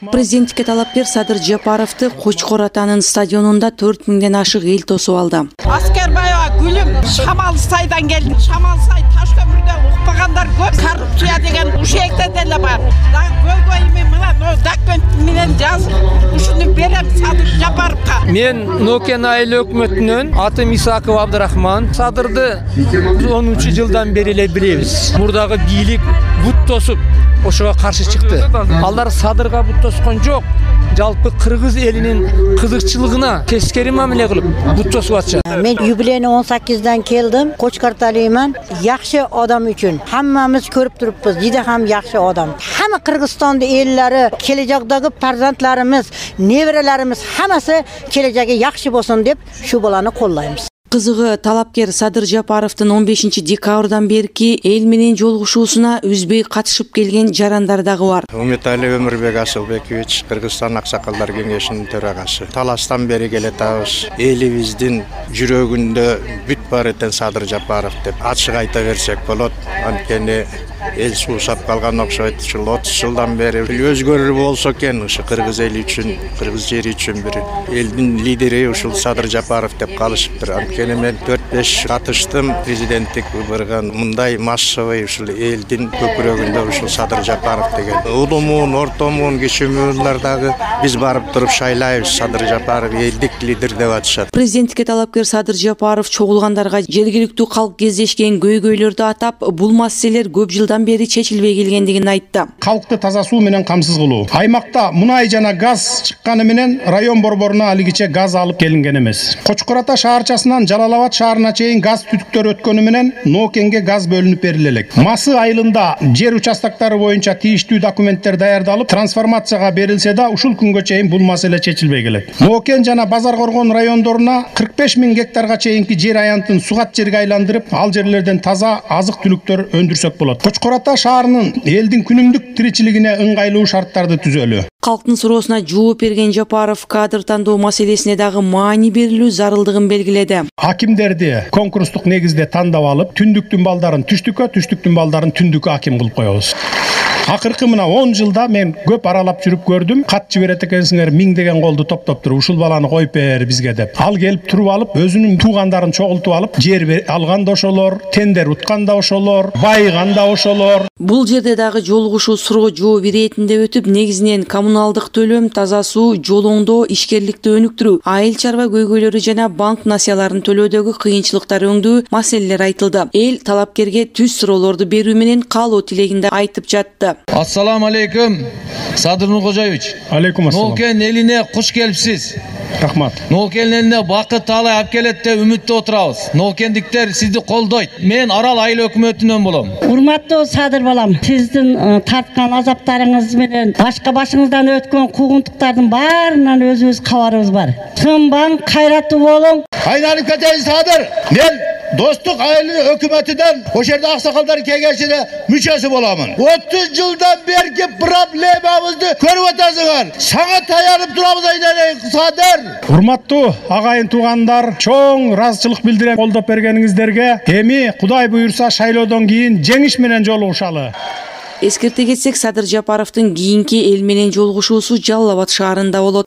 Президенттикке талапкер Садыр Жапаровду Кочкор атанын стадионунда 4000ден ашык эл тосуп алды. Аскербаева Гүлүм Шамалсайдан келдим. Шамалсай Ташкөмүрдө укпагандар көп. Коррупция деген ушекте деле бар. Көйгөйүм мына документ менен жазып, ушуну берем Садыр Жапаровго. Мен Нокен айыл өкмөтүнөн атым Исаков Абдрахман. Садырды 10-жылдан бери эле билебиз. Мурдагы бийлик бут тосуп ошого каршы чыкты. Алар Садырга бут тоскон жок. Жалпы кыргыз элинин кызыкчылыгына тескери мамиле кылып бут тосуп атышат. Мен юбилейни 18ден келдим. Кочкарталыйман. Жакшы адам үчүн. Хаммамыз көрүп туруппуз. Жиде хам жакшы адам. Хамма Кыргызстандын эллери, кележектеги farzandlarımız, неберелерimiz хаммасы кележеги жакшы болсун деп шу баланы коллойбуз. Кызыгы талапкер Садыр Жапаровдун 15 декабрдан берки эл менен жолугушуусуна үзбөй катышып келген жарандар дагы бар. Үмүтали Өмүрбек Асылбекович, Кыргызстан Аксакалдар кеңешинин төрагасы. Таластан бери келатабыз. Элибиздин жүрөгүндө бүт бар экен Садыр Жапаров деп ачык айта берсек болот. Анткени эл суусап калган окшойт. 30 жылдан бери өзгөрүү болсо экен ушу кыргыз эли үчүн, кыргыз жери үчүн бир элдин лидери ушул Садыр Жапаров деп калышыптыр. Анткени мен 4-5 катыштым президенттик выборго. Мындай массовый ушул элдин көкүрөгүндө ушул Садыр Жапаров деген. Улумун, ортомун, кичүүмүндардагы биз барып туруп шайлайбыз. Садыр Жапаров элдик лидер деп атышат. Президенттикке талапкер Садыр Жапаров чогулгандарга жергиликтүү калк кездешкен көйгөйлөрдү атап, бул маселелер көп жылдан бери чечилбей келгендигин айтты. Калкты таза суу менен камсыз кылуу. Аймакта мунай жана газ чыкканы менен район борборуна алигиче газ алып келинген эмес. Кочкор ата шаарчасынан Жалалабад шаарына чейин газ түтүктөр өткөнү менен Нокенге газ бөлүнүп бериле элек. Масы айылында жер участоктары боюнча тийиштүү документтер даярдалып, трансформацияга берилсе да, ушул күнгө чейин бул маселе чечилбей келет. Нокен жана Базар Коргон райондоруна 45 000 гектарга чейинки жер аянтын сугат жерге айландырып, ал жерлерден таза азык-түлүктөр өндүрсөк болот. Кочкор ата шаарынын элдин күнүмдүк тиричилигине ыңгайлуу шарттарды түзөлү. Калктын суроосуна жооп берген Жапаров кадр тандоо маселесине дагы маани берилүү зарылдыгын белгиледи. Акимдерди конкурстук негизде тандап алып, түндүктүн балдарын түштүккө, түштүктүн балдарын түндүккө аким кылып коебуз. Акыркы мына 10 жылда мен көп аралап жүрүп көрдүм. Кат жиберет экенсиңер, 1000 деген колду топтоп туруп, ушул баланы коюп бер бизге деп. Ал келип туруп алып, өзүнүн туугандарын чогултуп алып, жер алган да ошолор, тендер уткан да ошолор, байыган да ошолор. Бул жерде дагы жолугушуу суроо жооп иретинде өтүп, негизинен коммуналдык төлөм, таза суу, жол оңдоо, ишкерликти өнүктүрүү, айыл чарба көйгөйлөрү жана банк насыяларын төлөөдөгү кыйынчылыктар өңдүү маселелер айтылды. Эл талапкерге түз суроолорду берүү менен каалоо тилегинде айтып жатты. Ассаламу алейкум, Садыр Нуркожоевич. Алейкум ассалам. Нокен элине куш келипсиз. Рахмат. Нокен элине бакыт таалай алып келет деп үмүттө отурабыз. Нокендиктер сизди колдойт. Мен Арал айыл өкмөтүнөн болом. Урматтуу Садыр балам, сиздин тарткан азаптарыңыз менен башыңыздан өткөн куугунтуктардын баарынан өзүбүз кабарыбыз бар. Тынбаң, кайраттуу болуң. Айналып кетейин Садыр. Мен Достук айыл өкмөтүнөн ошол жерде Аксакалдар кеңешине мүчөсү боламын. 30 жылдан берки проблемабызды көрүп атасыңар. Сага таянып турабыз айналайын Садыр. Урматтуу агайын туугандар, чоң ыраазычылык билдирем колдоп бергениңиздерге. Эми Кудай буйрса шайлоодон кийин жеңиш менен жолугушалы. Эскерте кетсек, Садыр Жапаровдун кийинки эл менен жолугушуусу Жалал Абад шаарында болот.